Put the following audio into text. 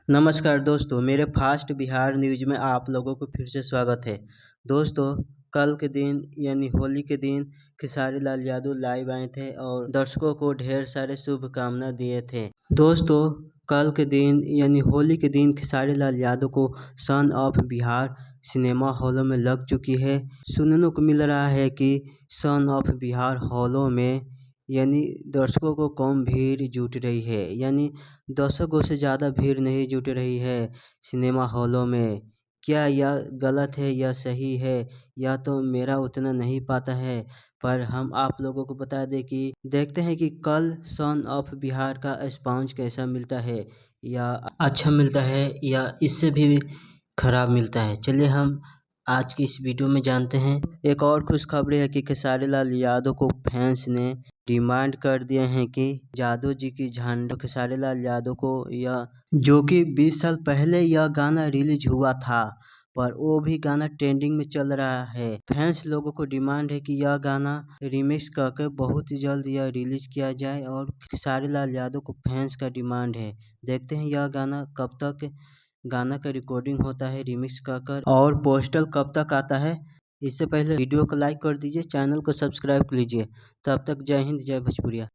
नमस्कार दोस्तों, मेरे फास्ट बिहार न्यूज़ में आप लोगों को फिर से स्वागत है। दोस्तों, कल के दिन यानी होली के दिन खेसारी लाल यादव लाइव आए थे और दर्शकों को ढेर सारे शुभकामना दिए थे। दोस्तों, कल के दिन यानी होली के दिन खेसारी लाल यादव को सन ऑफ बिहार सिनेमा हॉलों में लग चुकी है। सुनने को मिल रहा है कि सन ऑफ बिहार हॉलों में यानी दर्शकों को कम भीड़ जुट रही है, यानी दर्शकों से ज़्यादा भीड़ नहीं जुट रही है सिनेमा हॉलों में। क्या यह गलत है या सही है, या तो मेरा उतना नहीं पता है, पर हम आप लोगों को बता दें कि देखते हैं कि कल सन ऑफ बिहार का स्पॉन्ज कैसा मिलता है, या अच्छा मिलता है या इससे भी खराब मिलता है। चलिए हम आज की इस वीडियो में जानते हैं। एक और खुशखबरी है कि खेसारी लाल यादव को फैंस ने डिमांड कर दिए हैं कि यादव जी की झंडा खेसारी लाल यादव को, या जो कि 20 साल पहले यह गाना रिलीज हुआ था, पर वो भी गाना ट्रेंडिंग में चल रहा है। फैंस लोगों को डिमांड है कि यह गाना रिमिक्स करके बहुत ही जल्द यह रिलीज किया जाए, और खेसारी लाल यादव को फैंस का डिमांड है। देखते हैं यह गाना कब तक गाना का रिकॉर्डिंग होता है रिमिक्स कर, और पोस्टर कब तक आता है। इससे पहले वीडियो को लाइक कर दीजिए, चैनल को सब्सक्राइब कर लीजिए। तब तक जय हिंद, जय भोजपुरिया।